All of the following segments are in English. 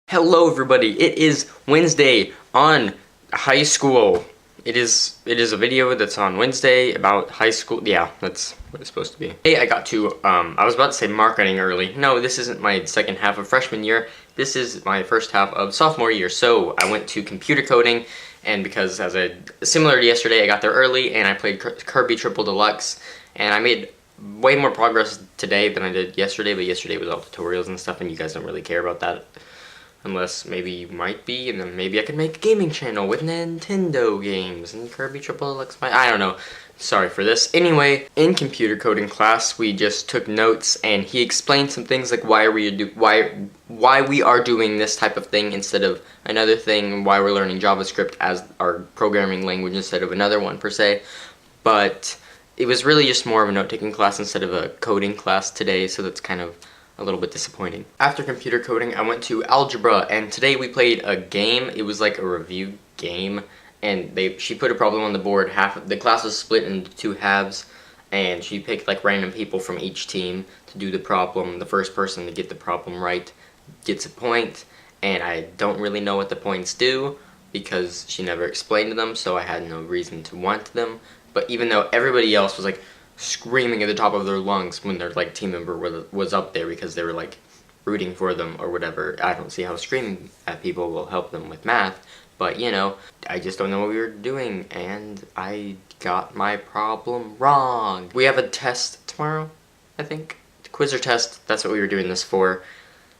Hello everybody, it is Wednesday on high school. It is a video that's on Wednesday about high school. Yeah, that's what it's supposed to be. Hey, I got to, I was about to say marketing early. No, this isn't my second half of freshman year. This is my first half of sophomore year. So I went to computer coding, and because similar to yesterday, I got there early and I played Kirby Triple Deluxe, and I made way more progress today than I did yesterday, but yesterday was all tutorials and stuff, and you guys don't really care about that. Unless maybe you might be, and then maybe I could make a gaming channel with Nintendo games and Kirby Triple Deluxe. I don't know. Sorry for this. Anyway, in computer coding class, we just took notes, and he explained some things like why we are doing this type of thing instead of another thing, and why we're learning JavaScript as our programming language instead of another one per se. But it was really just more of a note-taking class instead of a coding class today, so that's kind of a little bit disappointing. After computer coding, I went to algebra, and today we played a game. It was like a review game, and she put a problem on the board. The class was split into two halves, and she picked like random people from each team to do the problem. The first person to get the problem right gets a point, and I don't really know what the points do because she never explained them, so I had no reason to want them. But even though everybody else was like screaming at the top of their lungs when their like team member was up there because they were like rooting for them or whatever. I don't see how screaming at people will help them with math, but you know, I just don't know what we were doing, and I got my problem wrong. We have a test tomorrow, I think. Quiz or test, that's what we were doing this for.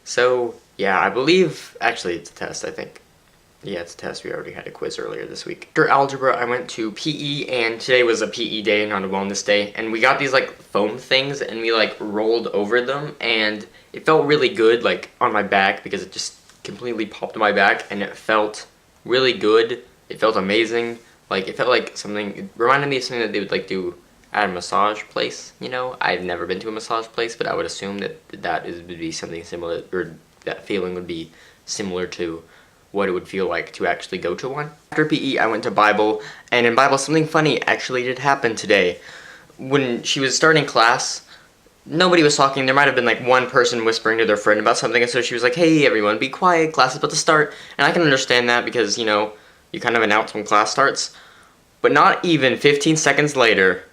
So yeah, I believe, actually it's a test, I think. Yeah, it's a test. We already had a quiz earlier this week. After algebra, I went to PE, and today was a PE day, not a wellness day. And we got these like foam things, and we like rolled over them, and it felt really good, like on my back, because it just completely popped my back, and it felt really good. It felt amazing. Like it felt like something. It reminded me of something that they would like do at a massage place. You know, I've never been to a massage place, but I would assume that would be something similar, or that feeling would be similar to what it would feel like to actually go to one. After PE, I went to Bible, and in Bible, something funny actually did happen today. When she was starting class, nobody was talking. There might have been like one person whispering to their friend about something, and so she was like, "Hey everyone, be quiet, class is about to start." And I can understand that because, you know, you kind of announce when class starts. But not even 15 seconds later,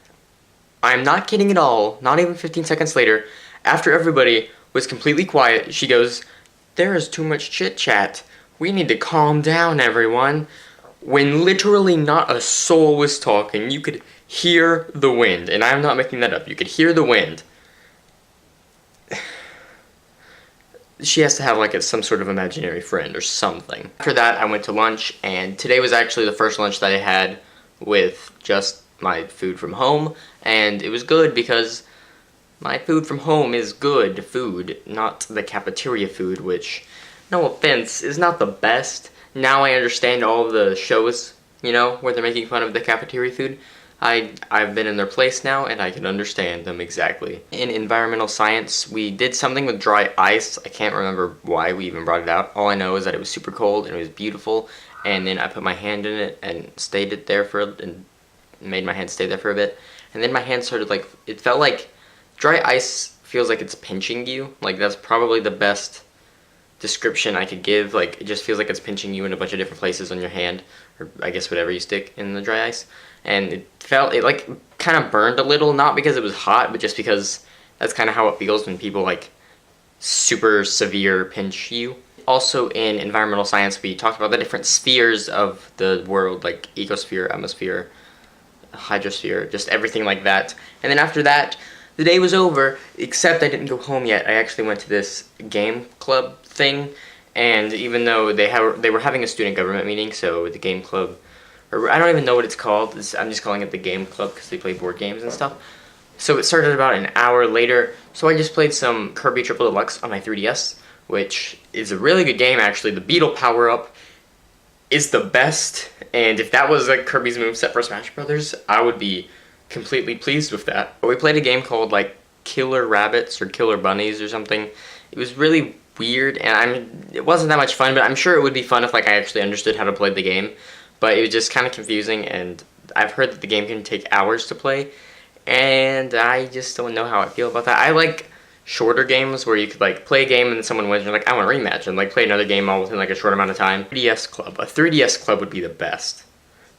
I'm not kidding at all, not even 15 seconds later, after everybody was completely quiet, she goes, "There is too much chit-chat. We need to calm down, everyone." When literally not a soul was talking, you could hear the wind, and I'm not making that up. You could hear the wind. She has to have like some sort of imaginary friend or something. After that, I went to lunch, and today was actually the first lunch that I had with just my food from home, and it was good because my food from home is good food, not the cafeteria food, which, no offense, is not the best. Now I understand all of the shows, you know, where they're making fun of the cafeteria food. I've been in their place now, and I can understand them exactly. In environmental science, we did something with dry ice. I can't remember why we even brought it out. All I know is that it was super cold, and it was beautiful, and then I put my hand in it and and made my hand stay there for a bit. And then my hand started like, it felt like dry ice feels like it's pinching you. Like, that's probably the best description I could give. Like, it just feels like it's pinching you in a bunch of different places on your hand, or I guess whatever you stick in the dry ice. And it like kind of burned a little, not because it was hot, but just because that's kind of how it feels when people like super severe pinch you. Also in environmental science, we talked about the different spheres of the world, like ecosphere, atmosphere, hydrosphere, just everything like that. And then after that, the day was over, except I didn't go home yet. I actually went to this game club thing, and even though they were having a student government meeting, so the game club, or I don't even know what it's called, I'm just calling it the game club because they play board games and stuff. So it started about an hour later, so I just played some Kirby Triple Deluxe on my 3DS, which is a really good game actually. The Beetle power-up is the best, and if that was like Kirby's moveset for Smash Brothers, I would be completely pleased with that. But we played a game called like Killer Rabbits or Killer Bunnies or something. It was really weird, and it wasn't that much fun, but I'm sure it would be fun if like I actually understood how to play the game. But it was just kind of confusing, and I've heard that the game can take hours to play, and I just don't know how I feel about that. I like shorter games where you could like play a game and then someone wins and you're like, I want a rematch, and like play another game all within like a short amount of time. 3DS club. A 3DS club would be the best.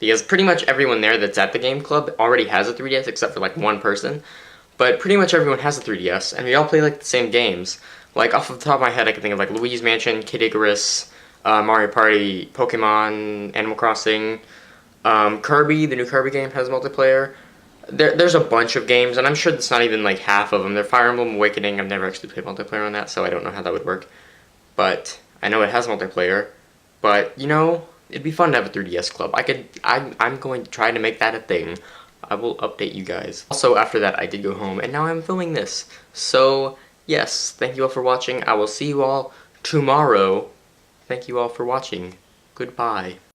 Because pretty much everyone there that's at the game club already has a 3DS except for like one person. But pretty much everyone has a 3DS, and we all play like the same games. Like off the top of my head, I can think of like Luigi's Mansion, Kid Icarus, Mario Party, Pokemon, Animal Crossing, Kirby. The new Kirby game has multiplayer. There's a bunch of games, and I'm sure that's not even like half of them. There's Fire Emblem Awakening. I've never actually played multiplayer on that, so I don't know how that would work. But I know it has multiplayer. But you know, it'd be fun to have a 3DS club. I'm going to try to make that a thing. I will update you guys. Also, after that, I did go home, and now I'm filming this. So, yes, thank you all for watching. I will see you all tomorrow. Thank you all for watching. Goodbye.